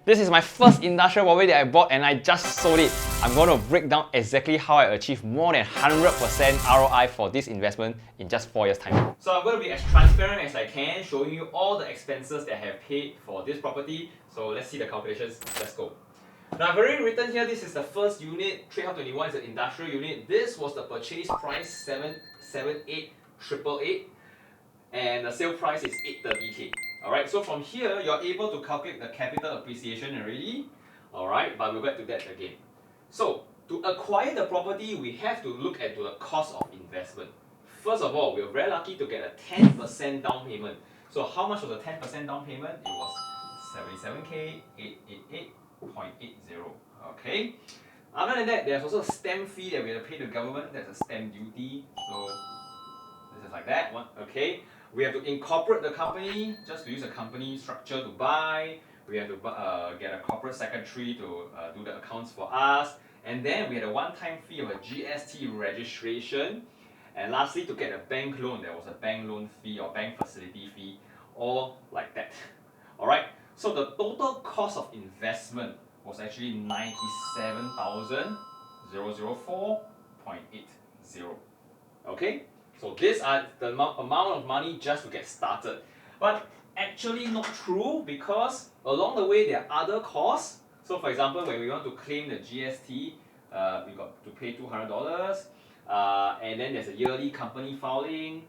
This is my first industrial property that I bought and I just sold it. I'm going to break down exactly how I achieved more than 100% ROI for this investment in just 4 years' time. So I'm going to be as transparent as I can, showing you all the expenses that I have paid for this property. So let's see the calculations. Let's go. Now I've already written here, this is the first unit, Trade Hub 21 is an industrial unit. This was the purchase price, 778,888, and the sale price is 830k. Alright, so from here, you're able to calculate the capital appreciation already. Alright, but we'll get to that again. So, to acquire the property, we have to look at the cost of investment. First of all, we're very lucky to get a 10% down payment. So how much was the 10% down payment? It was 77k888.80. Okay. Other than that, there's also a stamp fee that we have to pay to the government. That's a stamp duty. So this is like that one. Okay. We have to incorporate the company just to use a company structure to buy. We have to get a corporate secretary to do the accounts for us. And then we had a one-time fee of a GST registration. And lastly, to get a bank loan, there was a bank loan fee or bank facility fee, all like that. Alright, so the total cost of investment was actually 97,004.80. Okay, so these are the amount of money just to get started. But actually not true, because along the way there are other costs. So for example, when we want to claim the GST, we got to pay $200. And then there's a yearly company filing,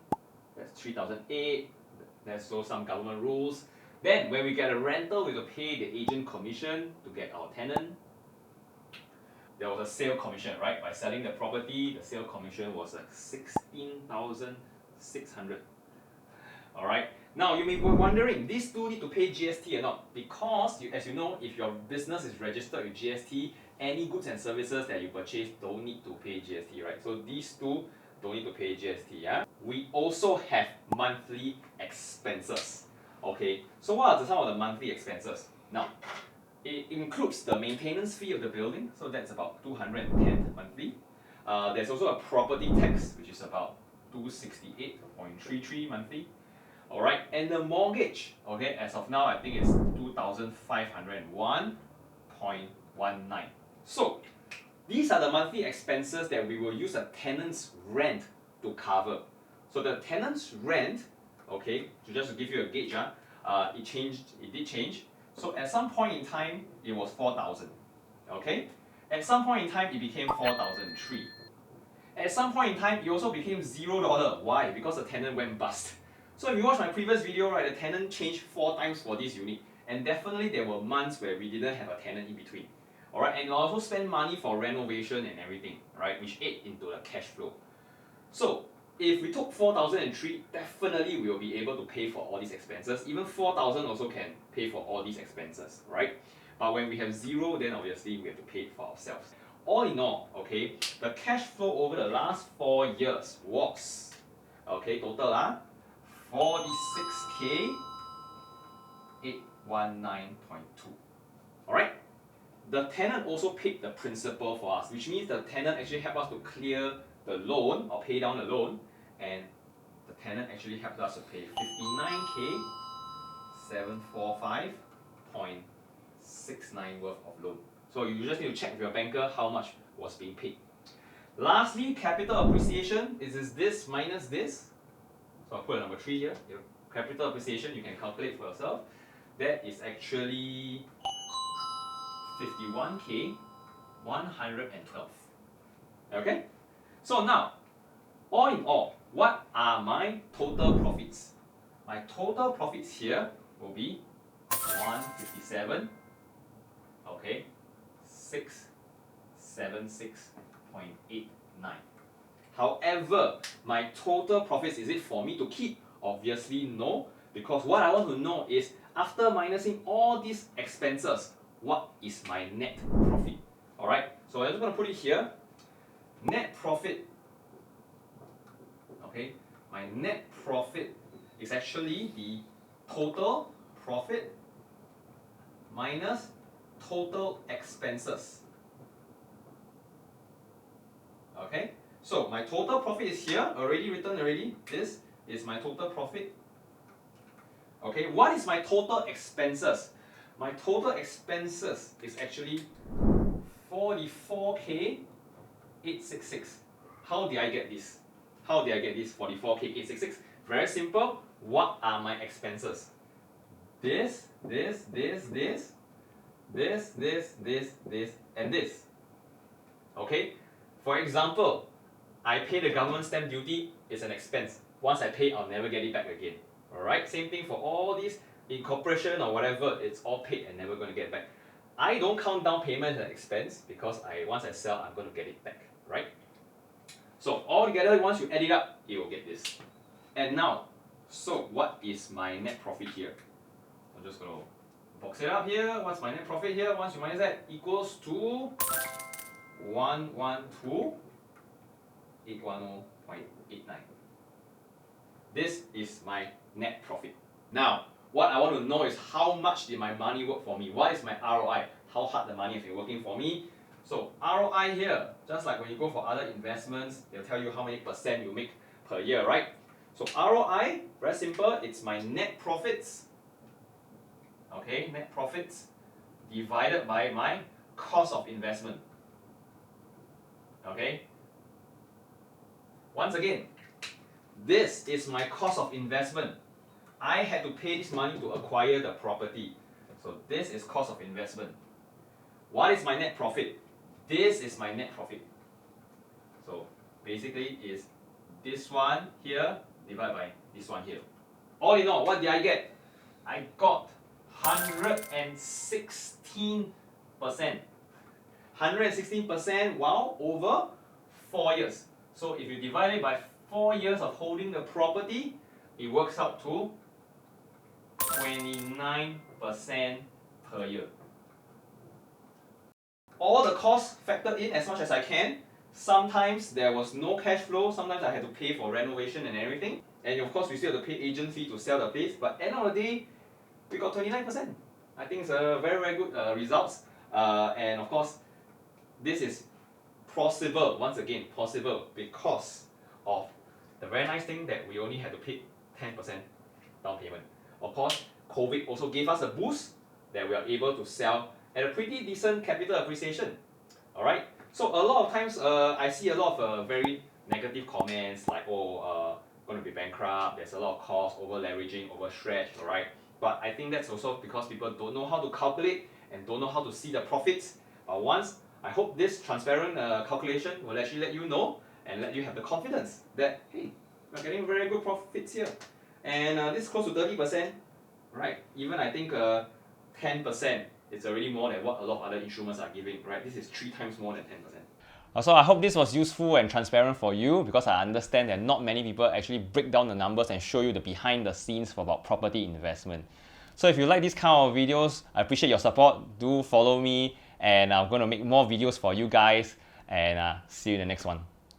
that's 3,008. There's also some government rules. Then when we get a rental, we have to pay the agent commission to get our tenant. There was a sale commission, right? By selling the property, the sale commission was like 16,600. Alright, now you may be wondering, these two need to pay GST or not? Because, as you know, if your business is registered with GST, any goods and services that you purchase don't need to pay GST, right? So these two don't need to pay GST. Yeah? We also have monthly expenses. Okay, so what are some of the monthly expenses? Now, it includes the maintenance fee of the building, so that's about 210 monthly. There's also a property tax, which is about 268.33 monthly. Alright, and the mortgage, okay, as of now I think it's 2,501.19. So, these are the monthly expenses that we will use a tenant's rent to cover. So the tenant's rent, okay, so just to give you a gauge, it did change. So at some point in time, it was 4,000, okay? At some point in time, it became 4,003. At some point in time, it also became $0. Why? Because the tenant went bust. So if you watch my previous video, right, the tenant changed 4 times for this unit, and definitely there were months where we didn't have a tenant in between. Alright, and also spend money for renovation and everything, right, which ate into the cash flow. So if we took 4,003, definitely we will be able to pay for all these expenses. Even 4,000 also can pay for all these expenses, right? But when we have 0, then obviously we have to pay it for ourselves. All in all, okay, the cash flow over the last 4 years was, okay, total 46k819.2. Alright? The tenant also paid the principal for us, which means the tenant actually helped us to clear the loan or pay down the loan, and the tenant actually helped us to pay 59k745.69 worth of loan. So you just need to check with your banker how much was being paid. Lastly, capital appreciation is this minus this. So I'll put a number 3 here. Your capital appreciation you can calculate for yourself. That is actually 51k112. Okay? So now, all in all, what are my total profits? My total profits here will be 157, okay, 676.89. However, my total profits, is it for me to keep? Obviously no, because what I want to know is, after minusing all these expenses, what is my net profit? Alright, so I'm just going to put it here. Net profit, okay, my net profit is actually the total profit minus total expenses. Okay, so my total profit is here, already written already. This is my total profit. Okay, what is my total expenses? my total expenses is actually 44K866. How did I get this? How did I get this 44K866? Very simple. What are my expenses? This, and this. Okay? For example, I pay the government stamp duty, it's an expense. Once I pay, I'll never get it back again. Alright? Same thing for all these incorporation or whatever, it's all paid and never going to get back. I don't count down payment as an expense because once I sell, I'm going to get it back. Right? So all together, once you add it up, you will get this. And now, so what is my net profit here? I'm just going to box it up here. What's my net profit here? Once you minus that, equals to 112,810.89. This is my net profit. Now, what I want to know is how much did my money work for me? What is my ROI? How hard the money has been working for me? So ROI here, just like when you go for other investments, they'll tell you how many percent you make per year, right? So ROI, very simple, it's my net profits. Okay, net profits divided by my cost of investment. Okay? Once again, this is my cost of investment. I had to pay this money to acquire the property. So this is cost of investment. What is my net profit? This is my net profit. So basically is this one here divided by this one here. All in all, what did I get? I got 116%. 116%, wow, over 4 years. So if you divide it by 4 years of holding the property, it works out to 29% per year. All the costs factored in as much as I can. Sometimes there was no cash flow, sometimes I had to pay for renovation and everything. And of course we still have to pay agent fee to sell the place, but end of the day, we got 29%. I think it's a very good results. And of course, this is possible, once again, possible because of the very nice thing that we only had to pay 10% down payment. Of course, COVID also gave us a boost that we are able to sell at a pretty decent capital appreciation. Alright, so a lot of times I see a lot of very negative comments like, going to be bankrupt, there's a lot of cost, over leveraging, overstretched, alright. But I think that's also because people don't know how to calculate and don't know how to see the profits. But I hope this transparent calculation will actually let you know and let you have the confidence that, hey, we're getting very good profits here. And this is close to 30%, right? Even I think 10%, it's already more than what a lot of other instruments are giving, right? This is 3 times more than 10%. So I hope this was useful and transparent for you because I understand that not many people actually break down the numbers and show you the behind the scenes for about property investment. So if you like these kind of videos, I appreciate your support. Do follow me and I'm going to make more videos for you guys and see you in the next one.